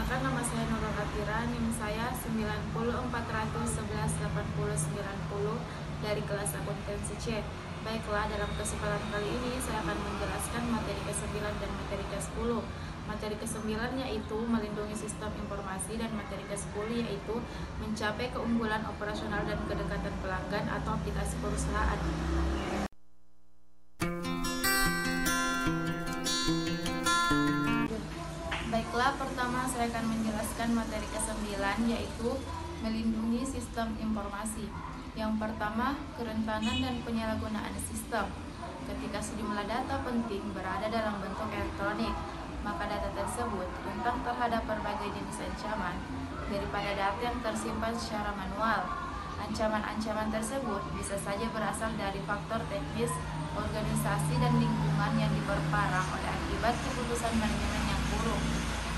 Perkenalkan, nama saya Nurul Atira, NIM saya 9040118090 dari kelas akuntansi C. Baiklah, dalam kesempatan kali ini saya akan menjelaskan materi ke-9 dan materi ke-10. Materi ke-9 yaitu melindungi sistem informasi dan materi ke-10 yaitu mencapai keunggulan operasional dan kedekatan pelanggan atau aplikasi perusahaan. Baiklah, pertama saya akan menjelaskan materi ke-9 yaitu melindungi sistem informasi. Yang pertama, kerentanan dan penyalahgunaan sistem. Ketika sejumlah data penting berada dalam bentuk elektronik, maka data tersebut rentan terhadap berbagai jenis ancaman daripada data yang tersimpan secara manual. Ancaman-ancaman tersebut bisa saja berasal dari faktor teknis, organisasi, dan lingkungan yang diperparah oleh akibat keputusan manajemen yang buruk,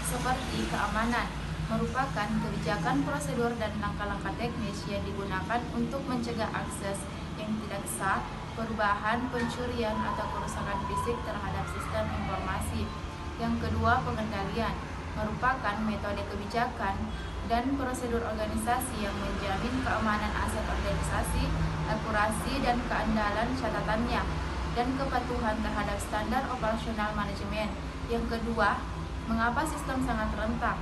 seperti keamanan, merupakan kebijakan, prosedur, dan langkah-langkah teknis yang digunakan untuk mencegah akses yang tidak sah, perubahan, pencurian, atau kerusakan fisik terhadap sistem informasi. Yang kedua, pengendalian merupakan metode kebijakan dan prosedur organisasi yang menjamin keamanan aset organisasi, akurasi dan keandalan catatannya, dan kepatuhan terhadap standar operasional manajemen. Yang kedua, mengapa sistem sangat rentan?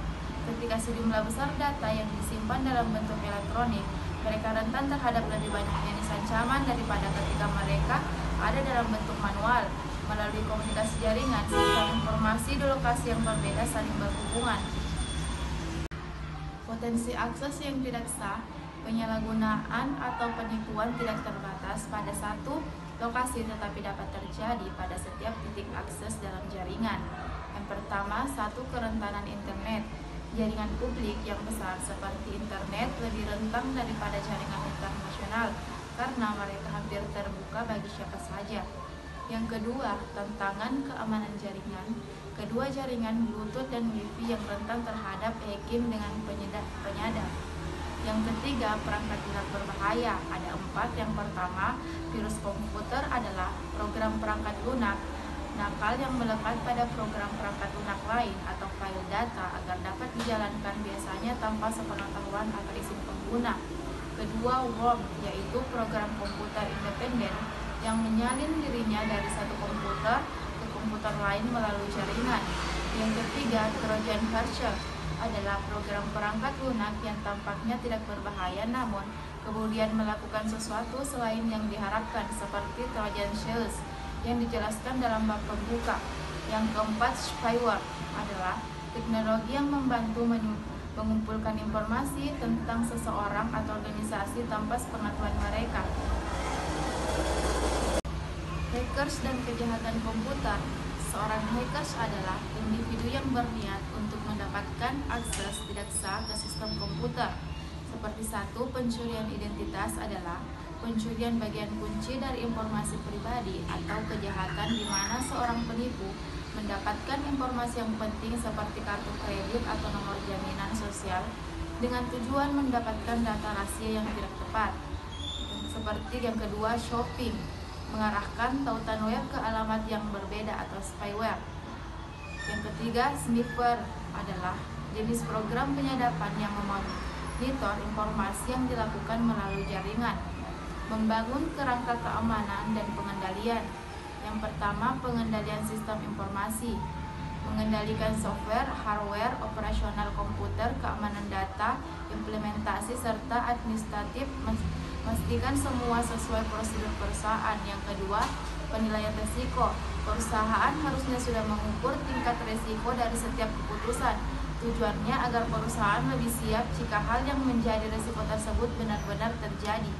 Ketika sejumlah besar data yang disimpan dalam bentuk elektronik, mereka rentan terhadap lebih banyak jenis ancaman daripada ketika mereka ada dalam bentuk manual. Melalui komunikasi jaringan, sistem informasi di lokasi yang berbeda saling berhubungan. Potensi akses yang tidak sah, penyalahgunaan atau penipuan tidak terbatas pada satu lokasi tetapi dapat terjadi pada setiap titik akses dalam jaringan. Yang pertama, satu, kerentanan internet. Jaringan publik yang besar seperti internet lebih rentan daripada jaringan internasional karena mereka hampir terbuka bagi siapa saja. Yang kedua, tantangan keamanan jaringan. Kedua jaringan Bluetooth dan Wi-Fi yang rentan terhadap hacking dengan penyadap. Yang ketiga, perangkat lunak berbahaya. Ada 4. Yang pertama, virus komputer adalah program perangkat lunak nakal yang melekat pada program perangkat lunak lain atau file data agar dapat dijalankan biasanya tanpa sepengetahuan atau izin pengguna. Kedua, worm, yaitu program komputer independen yang menyalin dirinya dari satu komputer ke komputer lain melalui jaringan. Yang ketiga, Trojan Horse adalah program perangkat lunak yang tampaknya tidak berbahaya namun kemudian melakukan sesuatu selain yang diharapkan seperti Trojan Shells yang dijelaskan dalam bab pembuka. Yang keempat, spyware adalah teknologi yang membantu mengumpulkan informasi tentang seseorang atau organisasi tanpa sepengetahuan mereka. Hackers dan kejahatan komputer. Seorang hackers adalah individu yang berniat untuk mendapatkan akses tidak sah ke sistem komputer. Seperti satu, pencurian identitas adalah pencurian bagian kunci dari informasi pribadi atau kejahatan di mana seorang penipu mendapatkan informasi yang penting seperti kartu kredit atau nomor jaminan sosial dengan tujuan mendapatkan data rahasia yang tidak tepat. Seperti yang kedua, shopping, mengarahkan tautan web ke alamat yang berbeda atau spyware. Yang ketiga, sniffer adalah jenis program penyadapan yang memonitor informasi yang dilakukan melalui jaringan. Membangun kerangka keamanan dan pengendalian. Yang pertama, pengendalian sistem informasi. Mengendalikan software, hardware, operasional komputer, keamanan data, implementasi, serta administratif. Memastikan semua sesuai prosedur perusahaan. Yang kedua, penilaian risiko. Perusahaan harusnya sudah mengukur tingkat risiko dari setiap keputusan. Tujuannya agar perusahaan lebih siap jika hal yang menjadi risiko tersebut benar-benar terjadi.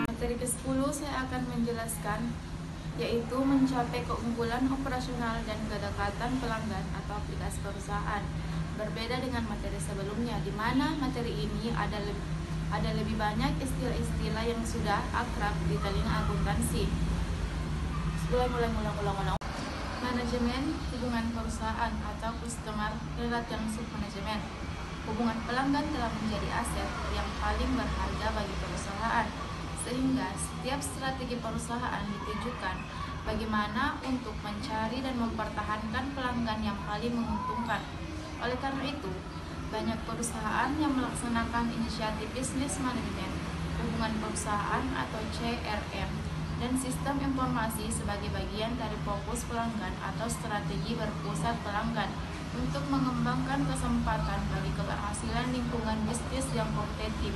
Materi ke-10 saya akan menjelaskan yaitu mencapai keunggulan operasional dan kedekatan pelanggan atau aplikasi perusahaan. Berbeda dengan materi sebelumnya, di mana materi ini ada lebih banyak istilah-istilah yang sudah akrab di telinga akuntansi. Ulang. Manajemen hubungan perusahaan atau customer relationship management. Hubungan pelanggan telah menjadi aset yang paling berharga bagi perusahaan, sehingga setiap strategi perusahaan ditujukan bagaimana untuk mencari dan mempertahankan pelanggan yang paling menguntungkan. Oleh karena itu, banyak perusahaan yang melaksanakan inisiatif bisnis manajemen, hubungan perusahaan atau CRM, dan sistem informasi sebagai bagian dari fokus pelanggan atau strategi berpusat pelanggan untuk mengembangkan kesempatan bagi keberhasilan lingkungan bisnis yang kompetitif.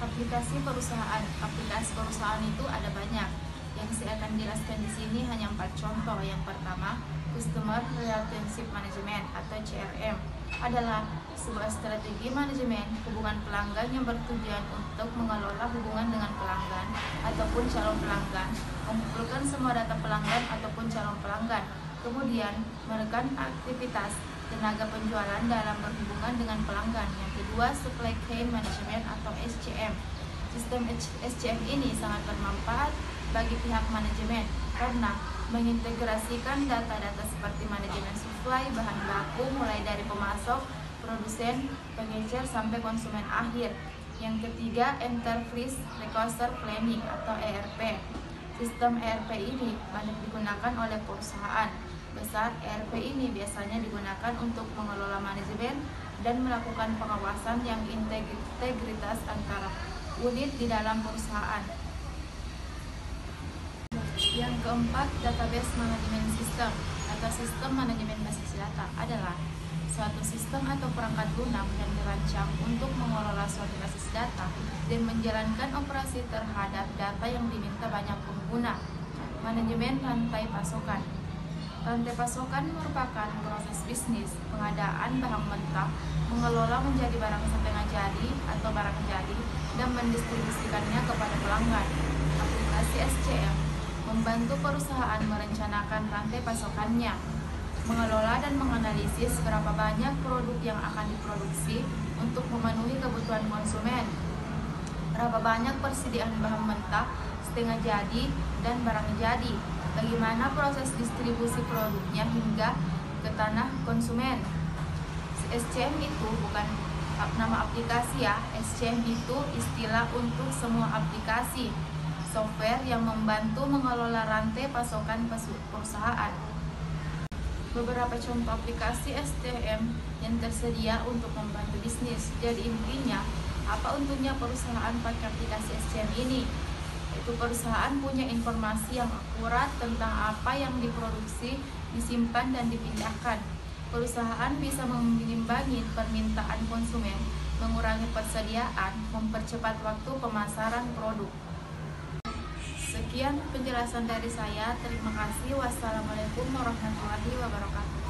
Aplikasi perusahaan itu ada banyak. Yang saya akan jelaskan di sini hanya 4 contoh. Yang pertama, Customer Relationship Management atau CRM adalah sebuah strategi manajemen hubungan pelanggan yang bertujuan untuk mengelola hubungan dengan pelanggan ataupun calon pelanggan, mengumpulkan semua data pelanggan ataupun calon pelanggan, kemudian menekan aktivitas tenaga penjualan dalam berhubungan dengan pelanggan. Yang kedua, Supply Chain Management atau SCM. Sistem SCM ini sangat bermanfaat bagi pihak manajemen karena mengintegrasikan data-data seperti manajemen supply, bahan baku mulai dari pemasok, produsen, pengecer sampai konsumen akhir. Yang ketiga, Enterprise Resource Planning atau ERP. Sistem ERP ini banyak digunakan oleh perusahaan besar. ERP ini biasanya digunakan untuk mengelola manajemen dan melakukan pengawasan yang integritas antara unit di dalam perusahaan. Yang keempat, Database Management System atau sistem manajemen basis data adalah suatu sistem atau perangkat lunak yang dirancang untuk mengelola suatu basis data dan menjalankan operasi terhadap data yang diminta banyak pengguna. Manajemen rantai pasokan. Rantai pasokan merupakan proses bisnis pengadaan barang mentah, mengelola menjadi barang setengah jadi atau barang jadi, dan mendistribusikannya kepada pelanggan. Aplikasi SCM membantu perusahaan merencanakan rantai pasokannya, mengelola dan menganalisis berapa banyak produk yang akan diproduksi untuk memenuhi kebutuhan konsumen, berapa banyak persediaan bahan mentah, setengah jadi, dan barang jadi, bagaimana proses distribusi produknya hingga ke tanah konsumen. SCM itu bukan nama aplikasi ya, SCM itu istilah untuk semua aplikasi software yang membantu mengelola rantai pasokan perusahaan. Beberapa contoh aplikasi SCM yang tersedia untuk membantu bisnis. Jadi intinya, apa untungnya perusahaan pakai aplikasi SCM ini? Itu perusahaan punya informasi yang akurat tentang apa yang diproduksi, disimpan, dan dipindahkan. Perusahaan bisa mengimbangi permintaan konsumen, mengurangi persediaan, mempercepat waktu pemasaran produk. Sekian penjelasan dari saya. Terima kasih. Wassalamualaikum warahmatullahi wabarakatuh.